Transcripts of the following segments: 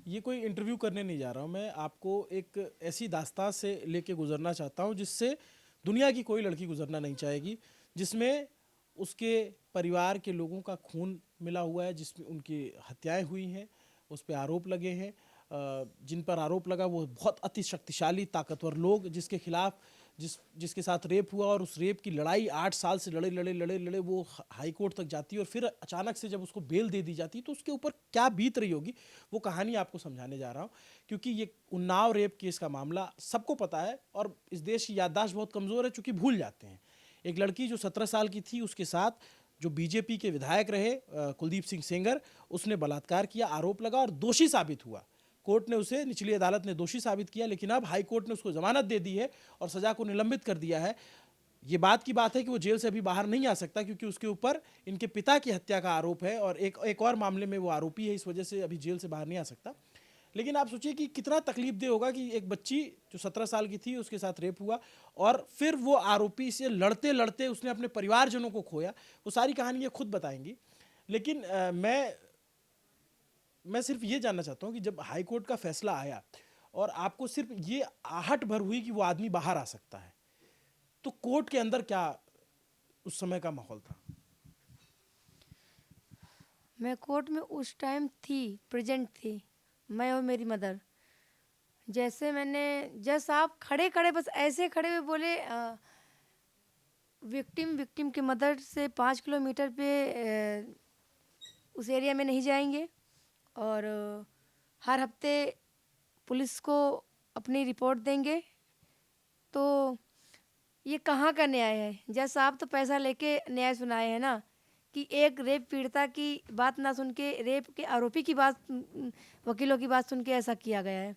ये कोई इंटरव्यू करने नहीं जा रहा हूँ मैं, आपको एक ऐसी दास्तान से लेके गुजरना चाहता हूँ जिससे दुनिया की कोई लड़की गुजरना नहीं चाहेगी, जिसमें उसके परिवार के लोगों का खून मिला हुआ है, जिसमें उनकी हत्याएं हुई हैं, उस पर आरोप लगे हैं। जिन पर आरोप लगा वो बहुत अति शक्तिशाली ताकतवर लोग, जिसके खिलाफ जिसके साथ रेप हुआ, और उस रेप की लड़ाई 8 साल से लड़े लड़े लड़े लड़े वो हाई कोर्ट तक जाती है, और फिर अचानक से जब उसको बेल दे दी जाती है तो उसके ऊपर क्या बीत रही होगी, वो कहानी आपको समझाने जा रहा हूँ। क्योंकि ये उन्नाव रेप केस का मामला सबको पता है, और इस देश की याददाश्त बहुत कमज़ोर है चूंकि भूल जाते हैं। एक लड़की जो 17 साल की थी, उसके साथ जो बीजेपी के विधायक रहे कुलदीप सिंह सेंगर, उसने बलात्कार किया, आरोप लगा और दोषी साबित हुआ। कोर्ट ने उसे, निचली अदालत ने दोषी साबित किया, लेकिन अब हाई कोर्ट ने उसको जमानत दे दी है और सजा को निलंबित कर दिया है। ये बात की बात है कि वो जेल से अभी बाहर नहीं आ सकता, क्योंकि उसके ऊपर इनके पिता की हत्या का आरोप है, और एक और मामले में वो आरोपी है, इस वजह से अभी जेल से बाहर नहीं आ सकता। लेकिन आप सोचिए कि कितना तकलीफदेह होगा कि एक बच्ची जो 17 साल की थी, उसके साथ रेप हुआ, और फिर वो आरोपी से लड़ते लड़ते उसने अपने परिवारजनों को खोया। वो सारी कहानी ये खुद बताएंगी। लेकिन मैं सिर्फ ये जानना चाहता हूँ कि जब हाई कोर्ट का फैसला आया और आपको सिर्फ ये आहट भर हुई कि वो आदमी बाहर आ सकता है, तो कोर्ट के अंदर क्या उस समय का माहौल था? मैं कोर्ट में उस टाइम थी, प्रेजेंट थी, मैं और मेरी मदर। जैसे मैंने जज साहब खड़े खड़े बस ऐसे खड़े हुए बोले, विक्टिम विक्टिम के मदर से 5 किलोमीटर पे उस एरिया में नहीं जाएंगे, और हर हफ्ते पुलिस को अपनी रिपोर्ट देंगे। तो ये कहाँ का न्याय है? जज साहब तो पैसा लेके न्याय सुनाए हैं ना, कि एक रेप पीड़िता की बात ना सुन के, रेप के आरोपी की बात, वकीलों की बात सुन के ऐसा किया गया है।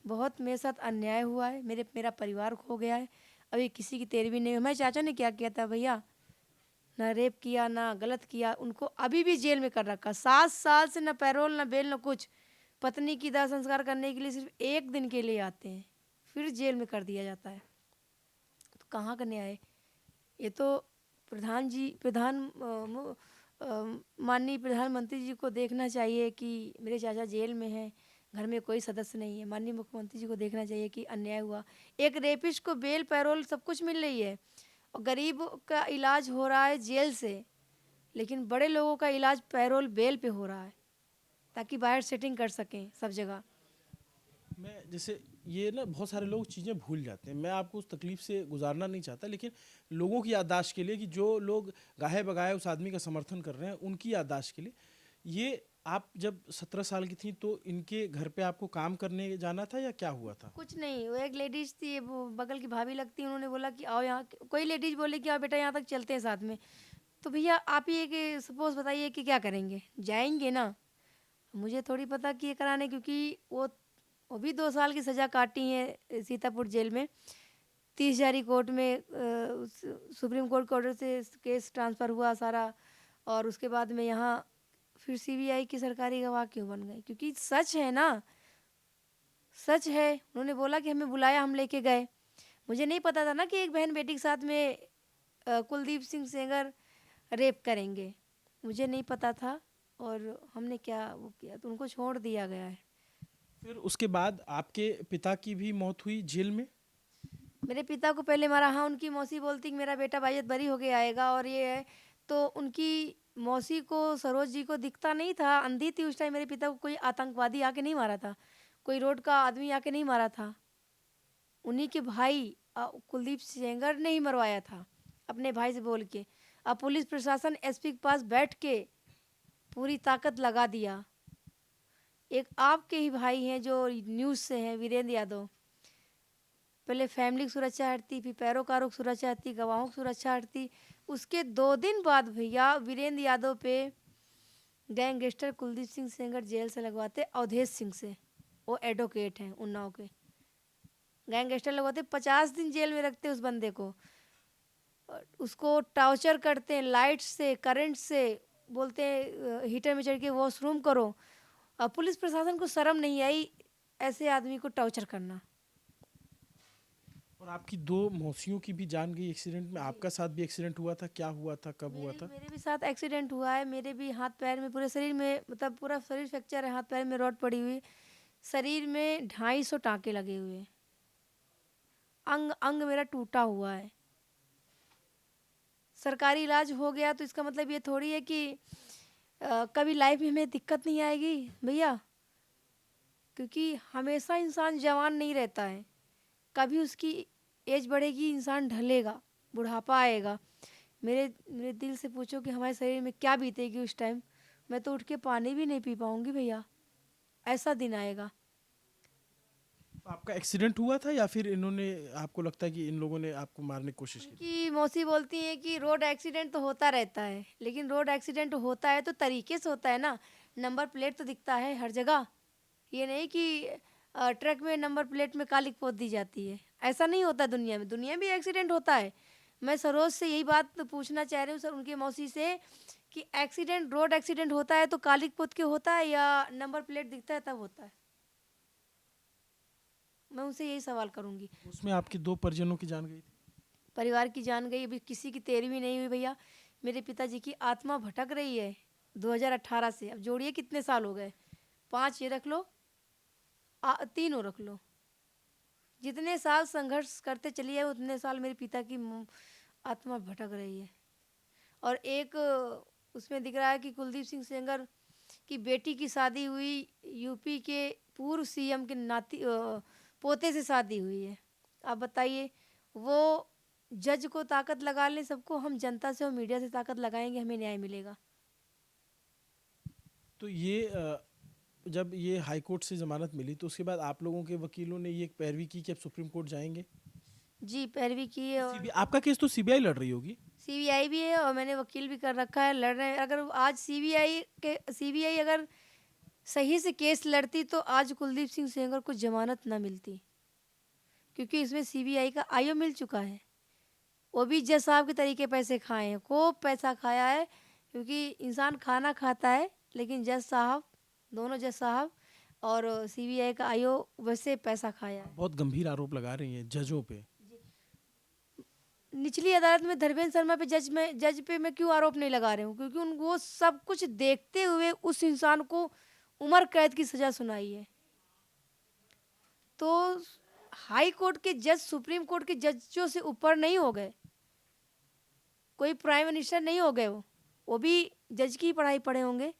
बहुत मेरे साथ अन्याय हुआ है, मेरा परिवार खो गया है। अभी किसी की तेरवी नहीं हुई। हमारे चाचा ने क्या किया था भैया? ना रेप किया, ना गलत किया, उनको अभी भी जेल में कर रखा 7 साल से, ना पैरोल ना बेल ना कुछ। पत्नी की दाह संस्कार करने के लिए सिर्फ एक दिन के लिए आते हैं, फिर जेल में कर दिया जाता है। तो कहाँ का न्याय? ये तो माननीय प्रधानमंत्री जी को देखना चाहिए कि मेरे चाचा जेल में हैं, घर में कोई सदस्य नहीं है। माननीय मुख्यमंत्री जी को देखना चाहिए कि अन्याय हुआ। एक रेपिस्ट को बेल पैरोल सब कुछ मिल रही है, और गरीब का इलाज हो रहा है जेल से, लेकिन बड़े लोगों का इलाज पैरोल बेल पे हो रहा है, ताकि बाहर सेटिंग कर सकें सब जगह। मैं जैसे ये ना बहुत सारे लोग चीज़ें भूल जाते हैं, मैं आपको उस तकलीफ से गुजारना नहीं चाहता, लेकिन लोगों की याददाश्त के लिए, कि जो लोग गाहे बगाए उस आदमी का समर्थन कर रहे हैं, उनकी याददाश्त के लिए, ये आप जब 17 साल की थी तो इनके घर पे आपको काम करने जाना था या क्या हुआ था? कुछ नहीं, वो एक लेडीज थी, वो बगल की भाभी लगती है, उन्होंने बोला कि आओ यहाँ, कोई लेडीज बोले कि आओ बेटा यहाँ तक चलते हैं साथ में। तो भैया आप ये कि सपोज बताइए कि क्या करेंगे, जाएंगे ना? मुझे थोड़ी पता कि ये कराने, क्योंकि वो भी 2 साल की सज़ा काटी है सीतापुर जेल में। 30 जारी कोर्ट में सुप्रीम कोर्ट के ऑर्डर से केस ट्रांसफ़र हुआ सारा, और उसके बाद में यहाँ फिर सीबीआई की सरकारी गवाह क्यों बन गए? क्योंकि सच है ना, सच है। उन्होंने बोला कि हमें बुलाया, हम लेके गए। मुझे नहीं पता था ना कि एक बहन बेटी के साथ में कुलदीप सिंह सेंगर रेप करेंगे, मुझे नहीं पता था। और हमने क्या वो किया, तो उनको छोड़ दिया गया है। फिर उसके बाद आपके पिता की भी मौत हुई जेल में? मेरे पिता को पहले मारा, हाँ, उनकी मौसी बोलती कि मेरा बेटा बाइयत बरी होके आएगा, और ये है। तो उनकी मौसी को, सरोज जी को दिखता नहीं था, अंधी थी उस टाइम। मेरे पिता को कोई आतंकवादी आके नहीं मारा था, कोई रोड का आदमी आके नहीं मारा था। उन्हीं के भाई कुलदीप सेंगर ने ही मरवाया था, अपने भाई से बोल के। अब पुलिस प्रशासन एसपी के पास बैठ के पूरी ताकत लगा दिया। एक आपके ही भाई हैं जो न्यूज़ से हैं, वीरेंद्र यादव, पहले फैमिली की सुरक्षा हटती, फिर पैरोकारों की सुरक्षा हटती, गवाहों की सुरक्षा हटती। उसके 2 दिन बाद भैया वीरेंद्र यादव पे गैंगस्टर कुलदीप सिंह सेंगर जेल से लगवाते अवधेश सिंह से। वो एडवोकेट हैं उन्नाव के। गैंगस्टर लगवाते, 50 दिन जेल में रखते उस बंदे को, और उसको टॉर्चर करते हैं लाइट से, करंट से, बोलते हैं हीटर में चढ़ के वॉशरूम करो। और पुलिस प्रशासन को शर्म नहीं आई ऐसे आदमी को टॉर्चर करना। और आपकी दो मौसियों की भी जान गई एक्सीडेंट में, जी, आपका साथ भी एक्सीडेंट हुआ था, क्या हुआ था, कब हुआ मेरे था? मेरे भी साथ एक्सीडेंट हुआ है। मेरे भी हाथ पैर में, पूरे शरीर में, मतलब पूरा शरीर फ्रैक्चर है, हाथ पैर में रॉड पड़ी हुई। शरीर में 250 टाँके लगे हुए हैं। अंग अंग मेरा टूटा हुआ है। सरकारी इलाज हो गया तो इसका मतलब ये थोड़ी है कि कभी लाइफ में हमें दिक्कत नहीं आएगी भैया, क्योंकि हमेशा इंसान जवान नहीं रहता है। कभी उसकी एज बढ़ेगी, इंसान ढलेगा, बुढ़ापा आएगा। मेरे मेरे दिल से पूछो कि हमारे शरीर में क्या बीतेगी उस टाइम। मैं तो उठ के पानी भी नहीं पी पाऊंगी भैया, ऐसा दिन आएगा। आपका एक्सीडेंट हुआ था या फिर इन्होंने, आपको लगता है कि इन लोगों ने आपको मारने की कोशिश की थी? उनकी मौसी बोलती है कि रोड एक्सीडेंट तो होता रहता है, लेकिन रोड एक्सीडेंट होता है तो तरीके से होता है ना। नंबर प्लेट तो दिखता है हर जगह। ये नहीं कि ट्रक में नंबर प्लेट में कालिक पोत दी जाती है। ऐसा नहीं होता दुनिया में। दुनिया में भी एक्सीडेंट होता है। मैं सरोज से यही बात पूछना चाह रही हूँ सर, उनकी मौसी से, कि एक्सीडेंट, रोड एक्सीडेंट होता है तो कालिक पोत के होता है या नंबर प्लेट दिखता है तब होता है? मैं उनसे यही सवाल करूंगी। उसमें आपके 2 परिजनों की जान गई थी। परिवार की जान गई, अभी किसी की 13वीं नहीं हुई भैया। मेरे पिताजी की आत्मा भटक रही है 2018 से। अब जोड़िए कितने साल हो गए, 5 ये रख लो, 3 और रख लो। जितने साल संघर्ष करते चलिए उतने साल मेरे पिता की आत्मा भटक रही है। और एक उसमें दिख रहा है कि कुलदीप सिंह सेंगर की बेटी की शादी हुई, यूपी के पूर्व सीएम के पोते से शादी हुई है। आप बताइए, वो जज को ताकत लगा लें सबको, हम जनता से और मीडिया से ताकत लगाएंगे, हमें न्याय मिलेगा। तो ये जब ये हाई कोर्ट से ज़मानत मिली तो उसके बाद आप लोगों के वकीलों ने ये एक पैरवी की कि अब सुप्रीम कोर्ट जाएंगे? जी, पैरवी की है। और सीबीआई, आपका केस तो सीबीआई लड़ रही होगी? सीबीआई भी है और मैंने वकील भी कर रखा है, लड़ रहे हैं। अगर आज सीबीआई अगर सही से केस लड़ती तो आज कुलदीप सिंह सेंगर को जमानत ना मिलती, क्योंकि इसमें सीबीआई का आईओ मिल चुका है। वो भी जज साहब के तरीके पैसे खाए हैं, खूब पैसा खाया है। क्योंकि इंसान खाना खाता है, लेकिन जज साहब, दोनों जज साहब और सीबीआई का आईओ वैसे पैसा खाया है। बहुत गंभीर आरोप लगा रही हैं जजों पे। निचली अदालत में धर्मेंद्र शर्मा पे, जज पे मैं क्यों आरोप नहीं लगा रही हूँ? क्योंकि उनको सब कुछ देखते हुए उस इंसान को उम्र कैद की सजा सुनाई है। तो हाई कोर्ट के जज सुप्रीम कोर्ट के जजों से ऊपर नहीं हो गए, कोई प्राइम मिनिस्टर नहीं हो गए। वो भी जज की पढ़ाई पढ़े होंगे।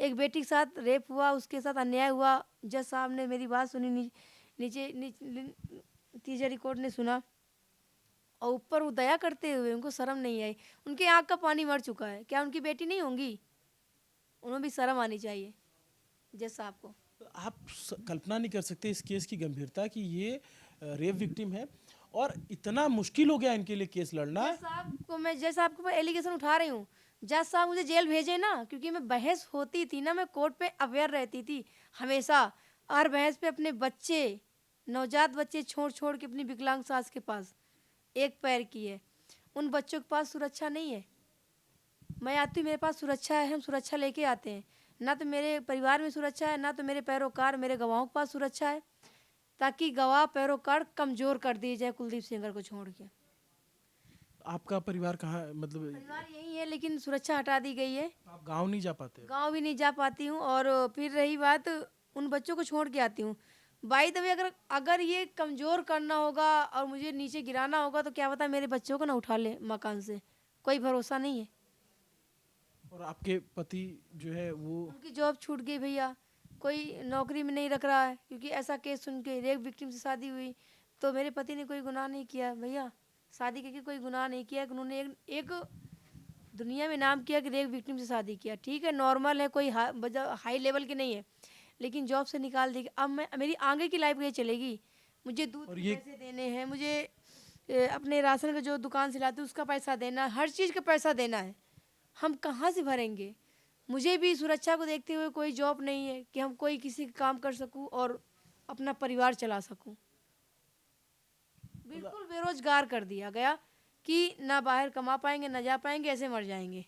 एक बेटी के साथ रेप हुआ, उसके साथ अन्याय हुआ, जज साहब ने मेरी बात सुनी, तीसरी कोर्ट ने सुना, और ऊपर वो दया करते हुए उनको शर्म नहीं आई। उनके आँख का पानी मर चुका है, क्या उनकी बेटी नहीं होंगी? उन्हें भी शर्म आनी चाहिए जज साहब को। तो आप कल्पना नहीं कर सकते इस केस की गंभीरता कि ये रेप विक्टिम है और इतना मुश्किल हो गया इनके लिए केस लड़ना। जज साहब के ऊपर एलिगेशन उठा रही हूँ। जज साहब मुझे जेल भेजे ना, क्योंकि मैं बहस होती थी ना, मैं कोर्ट पे अवेयर रहती थी हमेशा। और बहस पे अपने बच्चे, नवजात बच्चे छोड़ छोड़ के अपनी विकलांग सास के पास, एक पैर की है, उन बच्चों के पास सुरक्षा नहीं है। मैं आती हूँ, मेरे पास सुरक्षा है, हम सुरक्षा लेके आते हैं। ना तो मेरे परिवार में सुरक्षा है, ना तो मेरे पैरोकार, मेरे गवाहों के पास सुरक्षा है, ताकि गवाह पैरोकार कमज़ोर कर दिए जाए कुलदीप सेंगर को छोड़ के। आपका परिवार कहाँ, मतलब परिवार यही है, लेकिन सुरक्षा हटा दी गई है। आप गांव नहीं जा पाते? गांव भी नहीं जा पाती हूँ। और फिर रही बात, उन बच्चों को छोड़ के आती हूँ। बाई द वे, अगर अगर ये कमज़ोर करना होगा और मुझे नीचे गिराना होगा तो क्या पता मेरे बच्चों को ना उठा ले मकान से, कोई भरोसा नहीं है। और आपके पति जो है वो? उनकी जॉब छूट गई भैया, कोई नौकरी में नहीं रख रहा है, क्योंकि ऐसा केस सुन के, रेप विक्टिम से शादी हुई। तो मेरे पति ने कोई गुनाह नहीं किया भैया, शादी करके कोई गुनाह नहीं किया। उन्होंने एक दुनिया में नाम किया कि रेप विक्टिम से शादी किया, ठीक है, नॉर्मल है, कोई हाई लेवल के नहीं है, लेकिन जॉब से निकाल देगी। अब मेरी आगे की लाइफ कैसे चलेगी? मुझे दूध और के ये पैसे देने हैं, मुझे अपने राशन का जो दुकान से लाते उसका पैसा देना है, हर चीज़ का पैसा देना है। हम कहाँ से भरेंगे? मुझे भी सुरक्षा को देखते हुए कोई जॉब नहीं है कि हम कोई किसी का काम कर सकूं और अपना परिवार चला सकूं। बिल्कुल बेरोजगार कर दिया गया कि ना बाहर कमा पाएंगे, ना जा पाएंगे, ऐसे मर जाएंगे।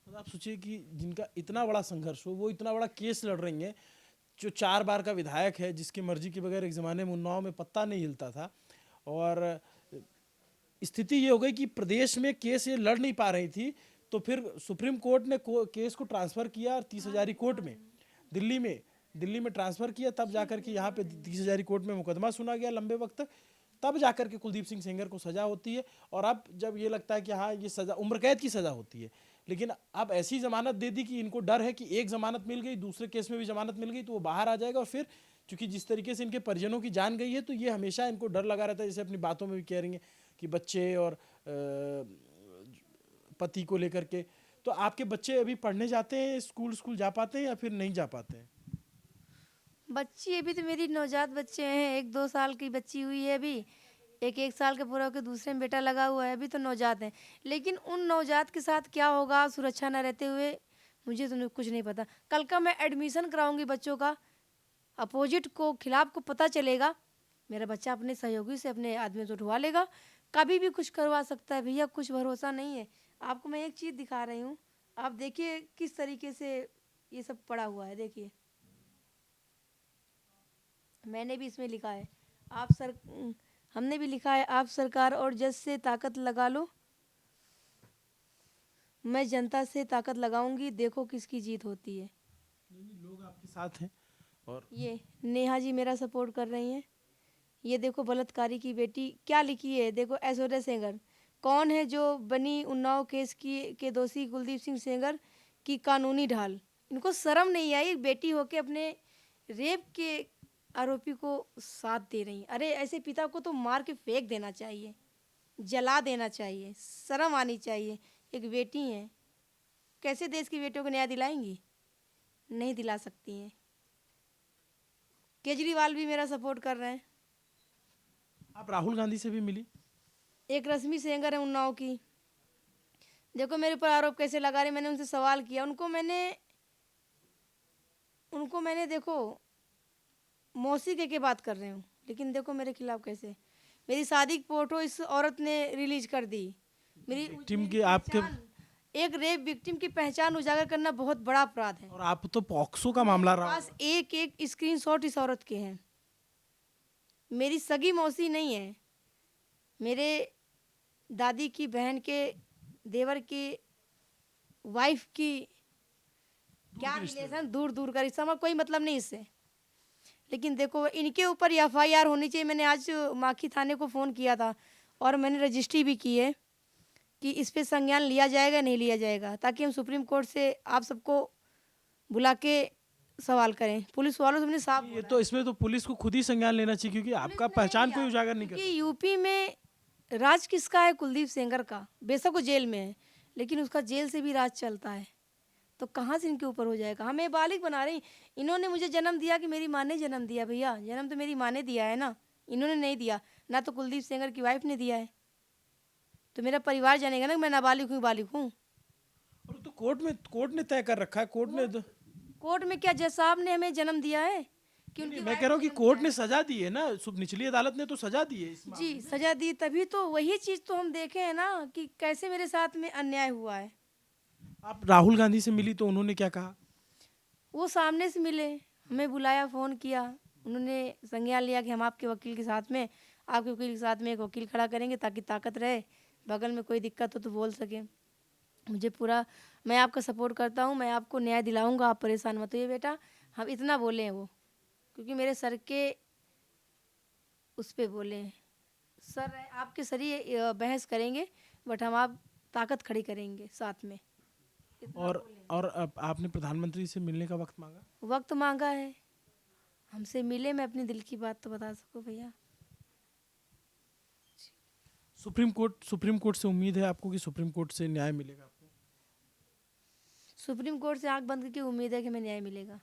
मतलब आप सोचिए कि जिनका इतना बड़ा संघर्ष हो, वो इतना बड़ा केस लड़ रही हैं, जो 4 बार का विधायक है, जिसकी मर्जी के बगैर एक ज़माने में उन्नाव में पत्ता नहीं हिलता था, और स्थिति ये हो गई कि प्रदेश में केस ये लड़ नहीं पा रही थी, तो फिर सुप्रीम कोर्ट ने केस को ट्रांसफ़र किया और 30 हज़ारी कोर्ट में, दिल्ली में, दिल्ली में ट्रांसफ़र किया, तब जाकर के यहाँ पे 30 हज़ारी कोर्ट में मुकदमा सुना गया लंबे वक्त तक, तब जाकर के कुलदीप सिंह सेंगर को सज़ा होती है। और अब जब ये लगता है कि हाँ ये सज़ा उम्र कैद की सज़ा होती है, लेकिन अब ऐसी ज़मानत दे दी कि इनको डर है कि एक ज़मानत मिल गई, दूसरे केस में भी ज़मानत मिल गई तो वो बाहर आ जाएगा। और फिर चूंकि जिस तरीके से इनके परिजनों की जान गई है तो ये हमेशा इनको डर लगा रहता है, जैसे अपनी बातों में भी कह रही हैं कि बच्चे और पति को लेकर के। तो आपके बच्चे अभी पढ़ने जाते हैं, स्कूल जा पाते हैं या फिर नहीं जा पाते हैं? बच्ची अभी तो मेरी नवजात बच्चे हैं, 1-2 साल की बच्ची हुई है अभी, एक 1 साल का पूरा होके दूसरे में बेटा लगा हुआ है, अभी तो नवजात हैं। लेकिन उन नवजात के साथ क्या होगा सुरक्षा न रहते हुए, मुझे तो कुछ नहीं पता। कल का मैं एडमिशन कराऊँगी बच्चों का, अपोजिट को खिलाफ को पता चलेगा, मेरा बच्चा अपने सहयोगी से अपने आदमी से उठवा लेगा, कभी भी कुछ करवा सकता है भैया, कुछ भरोसा नहीं है। आपको मैं एक चीज़ दिखा रही हूँ, आप देखिए किस तरीके से ये सब पड़ा हुआ है, देखिए। मैंने भी इसमें लिखा है, हमने भी लिखा है, आप सरकार और जज से ताकत लगा लो, मैं जनता से ताकत लगाऊंगी, देखो किसकी जीत होती है। नहीं, लोग आपके साथ हैं। और ये नेहा जी मेरा सपोर्ट कर रही हैं। ये देखो बलात्कारी की बेटी क्या लिखी है, देखो ऐश्वर्या सेंगर कौन है जो बनी उन्नाव केस की के दोषी कुलदीप सिंह सेंगर की कानूनी ढाल। इनको शर्म नहीं आई, बेटी होके अपने रेप के आरोपी को साथ दे रही। अरे ऐसे पिता को तो मार के फेंक देना चाहिए, जला देना चाहिए, शर्म आनी चाहिए। एक बेटी है, कैसे देश की बेटियों को न्याय दिलाएंगी? नहीं दिला सकती हैं। केजरीवाल भी मेरा सपोर्ट कर रहे हैं। आप राहुल गांधी से भी मिली? एक रश्मि सेंगर है उन्नाव की, देखो मेरे ऊपर आरोप कैसे लगा रहे। मैंने उनसे सवाल किया, उनको मैंने देखो मौसी कह के बात कर रहे हूँ, लेकिन देखो मेरे खिलाफ कैसे। मेरी शादी की फोटो इस औरत ने रिलीज कर दी। टीम के आपके एक रेप विक्टिम की पहचान उजागर करना बहुत बड़ा अपराध है। और आप तो पॉक्सो का मामला रहा पास एक एक स्क्रीनशॉट इस औरत के हैं। मेरी सगी मौसी नहीं है, मेरे दादी की बहन के देवर की वाइफ की क्या रिलेशन, दूर दूर का रिश्ता, कोई मतलब नहीं इससे। लेकिन देखो इनके ऊपर एफआईआर होनी चाहिए। मैंने आज माखी थाने को फ़ोन किया था और मैंने रजिस्ट्री भी की है कि इस पे संज्ञान लिया जाएगा नहीं लिया जाएगा, ताकि हम सुप्रीम कोर्ट से आप सबको बुला के सवाल करें। पुलिस वालों से हमने साफ ये तो इसमें तो पुलिस को खुद ही संज्ञान लेना चाहिए, क्योंकि आपका पहचान कोई उजागर नहीं कर कि यूपी में राज किसका है? कुलदीप सेंगर का। बेशक वो जेल में है, लेकिन उसका जेल से भी राज चलता है, तो कहाँ से इनके ऊपर हो जाएगा? हमें बालिग बना रही। इन्होंने मुझे जन्म दिया कि मेरी माँ ने जन्म दिया? भैया जन्म तो मेरी माँ ने दिया है ना, इन्होंने नहीं दिया ना, तो कुलदीप सेंगर की वाइफ ने दिया है। तो मेरा परिवार जानेगा ना कि मैं नाबालिग हूँ बालिग हूँ। और तो कोर्ट ने तय कर रखा है, कोर्ट में क्या जज साहब ने हमें जन्म दिया है कि नहीं, उनकी मैं वाइफ कह रहा हूँ कि जन्म कोर्ट दिया ने सजा दी है ना, निचली अदालत ने तो सजा दी है इस है? जी सजा दी, तभी तो वही चीज़ तो हम देखे हैं ना कि कैसे मेरे साथ में अन्याय हुआ है। आप राहुल गांधी से मिली तो उन्होंने क्या कहा? वो सामने से मिले, हमें बुलाया, फ़ोन किया, उन्होंने संज्ञान लिया कि हम आपके वकील के साथ में, आपके वकील के साथ में एक वकील खड़ा करेंगे ताकि ताकत रहे, बगल में कोई दिक्कत हो तो बोल सके। मुझे पूरा, मैं आपका सपोर्ट करता हूँ, मैं आपको न्याय दिलाऊंगा, आप परेशान मत होइए बेटा। हम इतना बोले हैं वो, क्योंकि मेरे सर के उस पे बोले हैं, सर आपके सर ही बहस करेंगे, बट हम आप ताकत खड़ी करेंगे साथ में। और आपने प्रधानमंत्री से मिलने का वक्त मांगा? वक्त मांगा है, हमसे मिले, मैं अपनी दिल की बात तो बता सकूं भैया। सुप्रीम कोर्ट से उम्मीद है आपको कि सुप्रीम कोर्ट से न्याय मिलेगा आपको? सुप्रीम कोर्ट से आंख बंद करके उम्मीद है कि हमें न्याय मिलेगा,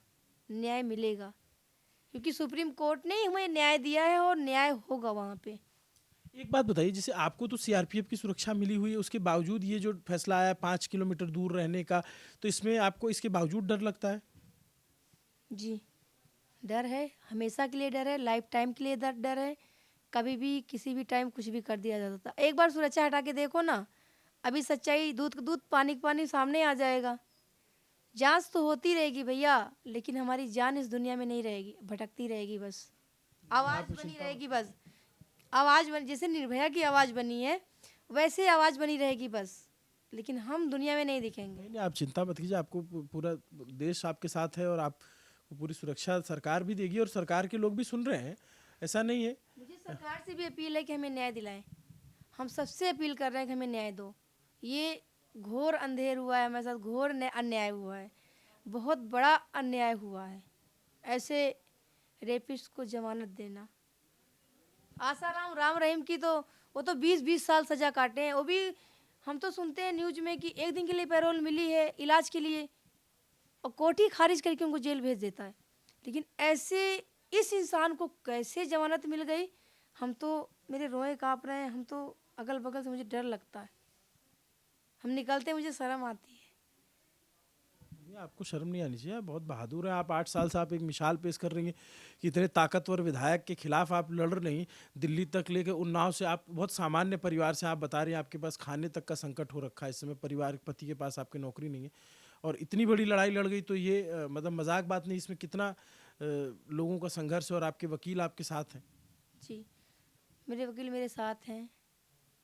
न्याय मिलेगा, क्योंकि सुप्रीम कोर्ट ने हमें न्याय दिया है और न्याय होगा वहाँ पे। एक बात बताइए, जैसे आपको तो सीआरपीएफ की सुरक्षा मिली हुई है, उसके बावजूद ये जो फैसला आया 5 किलोमीटर दूर रहने का, तो इसमें आपको इसके बावजूद डर लगता है? जी डर है, हमेशा के लिए डर है, लाइफ टाइम के लिए डर है। कभी भी किसी भी टाइम कुछ भी कर दिया जा सकता। एक बार सुरक्षा हटा के देखो ना, अभी सच्चाई दूध दूध पानी पानी सामने आ जाएगा। जांच तो होती रहेगी भैया, लेकिन हमारी जान इस दुनिया में नहीं रहेगी, भटकती रहेगी बस, आवाज़ बनी रहेगी बस। आवाज़ बन, जैसे निर्भया की आवाज़ बनी है वैसे आवाज़ बनी रहेगी बस, लेकिन हम दुनिया में नहीं दिखेंगे। नहीं, आप चिंता मत कीजिए, आपको पूरा देश आपके साथ है और आप आपको पूरी सुरक्षा सरकार भी देगी और सरकार के लोग भी सुन रहे हैं, ऐसा नहीं है। मुझे सरकार से भी अपील है कि हमें न्याय दिलाएं। हम सबसे अपील कर रहे हैं कि हमें न्याय दो। ये घोर अंधेर हुआ है हमारे साथ, घोर अन्याय हुआ है, बहुत बड़ा अन्याय हुआ है। ऐसे रेपिस्ट को जमानत देना। आसाराम राम रहीम की तो वो तो 20-20 साल सजा काटे हैं। वो भी हम तो सुनते हैं न्यूज में कि एक दिन के लिए पैरोल मिली है इलाज के लिए, और कोर्ट ही खारिज करके उनको जेल भेज देता है। लेकिन ऐसे इस इंसान को कैसे जमानत मिल गई, हम तो, मेरे रोए काँप रहे हैं। हम तो अगल बगल से मुझे डर लगता है, हम निकलते मुझे शर्म आती है। ये आपको शर्म नहीं आनी चाहिए, आप बहुत बहादुर हैं। आप 8 साल से आप एक मिसाल पेश कर रही हैं कि इतने ताकतवर विधायक के खिलाफ आप लड़ रही हैं, दिल्ली तक लेके उन्नाव से। आप बहुत सामान्य परिवार से आप बता रही हैं, आपके पास खाने तक का संकट हो रखा है इस समय, परिवार पति के पास आपकी नौकरी नहीं है और इतनी बड़ी लड़ाई लड़ गई। तो ये मतलब मजाक बात नहीं, इसमें कितना लोगों का संघर्ष है और आपके वकील आपके साथ हैं। जी, मेरे वकील मेरे साथ हैं,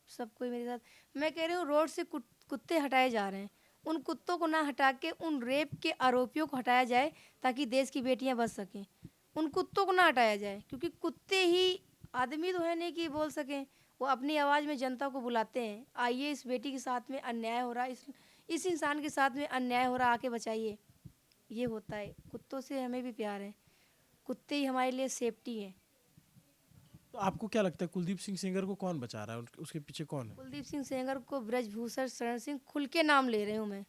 सब कोई मेरे साथ। मैं कह रही हूँ रोड से कुत्ते हटाए जा रहे हैं, उन कुत्तों को ना हटा के उन रेप के आरोपियों को हटाया जाए ताकि देश की बेटियां बच सकें। उन कुत्तों को ना हटाया जाए, क्योंकि कुत्ते ही आदमी तो है नहीं कि बोल सकें। वो अपनी आवाज़ में जनता को बुलाते हैं, आइए इस बेटी के साथ में अन्याय हो रहा है, इस इंसान के साथ में अन्याय हो रहा, आके बचाइए। ये होता है। कुत्तों से हमें भी प्यार है, कुत्ते ही हमारे लिए सेफ्टी है। तो आपको क्या लगता है कुलदीप सिंह सेंगर को कौन बचा रहा है, उसके पीछे कौन है? कुलदीप सिंह सेंगर को ब्रजभूषण शरण सिंह, खुल के नाम ले रही हूँ मैं,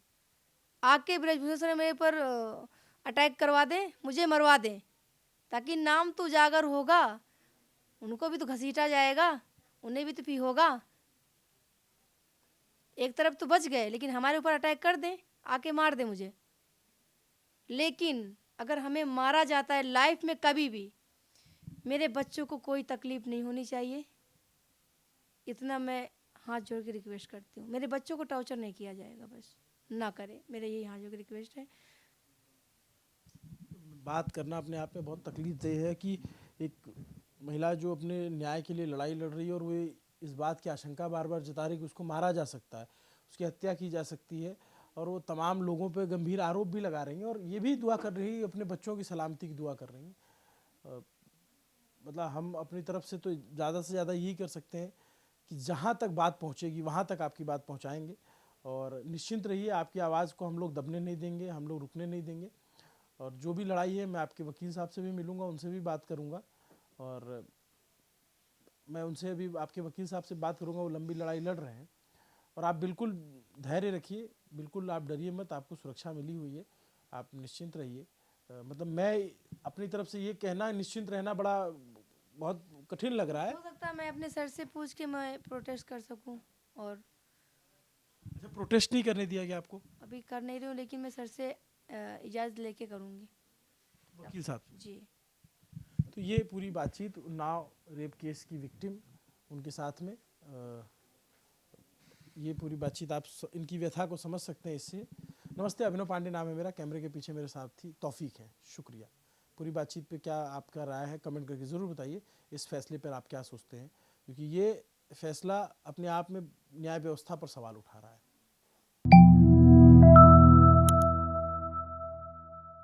आके ब्रजभूषण शरण मेरे पर अटैक करवा दें, मुझे मरवा दें, ताकि नाम तो उजागर होगा, उनको भी तो घसीटा जाएगा, उन्हें भी तो फी होगा। एक तरफ तो बच गए, लेकिन हमारे ऊपर अटैक कर दें, आके मार दें मुझे। लेकिन अगर हमें मारा जाता है लाइफ में कभी भी, मेरे बच्चों को कोई तकलीफ नहीं होनी चाहिए, इतना मैं हाथ जोड़ के रिक्वेस्ट करती हूँ। मेरे बच्चों को टॉर्चर नहीं किया जाएगा, बस ना करे, मेरे यही हाथ जोड़ के रिक्वेस्ट है। बात करना अपने आप में बहुत तकलीफदेह है कि एक महिला जो अपने न्याय के लिए लड़ाई लड़ रही है और वो इस बात की आशंका बार बार जता रही है कि उसको मारा जा सकता है, उसकी हत्या की जा सकती है, और वो तमाम लोगों पे गंभीर आरोप भी लगा रही हैं और ये भी दुआ कर रही है, अपने बच्चों की सलामती की दुआ कर रही हैं। मतलब हम अपनी तरफ से तो ज़्यादा से ज़्यादा यही कर सकते हैं कि जहाँ तक बात पहुँचेगी वहाँ तक आपकी बात पहुँचाएंगे, और निश्चिंत रहिए, आपकी आवाज़ को हम लोग दबने नहीं देंगे, हम लोग रुकने नहीं देंगे। और जो भी लड़ाई है, मैं आपके वकील साहब से भी मिलूंगा, उनसे भी बात करूंगा, और मैं उनसे भी, आपके वकील साहब से बात करूंगा, वो लंबी लड़ाई लड़ रहे हैं। और आप बिल्कुल धैर्य रखिए, बिल्कुल आप डरिए मत, आपको सुरक्षा मिली हुई है, आप निश्चिंत रहिए। मतलब मैं अपनी तरफ से ये कहना, निश्चिंत रहना बड़ा बहुत कठिन लग रहा है। हो सकता है मैं अपने सर से पूछ के मैं प्रोटेस्ट कर सकूं, और अच्छा, प्रोटेस्ट नहीं करने दिया गया आपको अभी कर नहीं रही हूँ, लेकिन मैं सर से इजाज़त लेके करूँगी। वकील साहब से? जी। तो ये पूरी बातचीत उन्नाव रेप केस की विक्टिम उनके साथ में, ये पूरी बातचीत आप इनकी व्यथा को समझ सकते हैं इससे। नमस्ते, अभिनव पांडे नाम है मेरा, कैमरे के पीछे मेरे साथ थी तौफीक है, शुक्रिया। पूरी बातचीत पे क्या आपका राय है, कमेंट करके ज़रूर बताइए। इस फैसले पर आप क्या सोचते हैं, क्योंकि ये फैसला अपने आप में न्याय व्यवस्था पर सवाल उठा रहा है।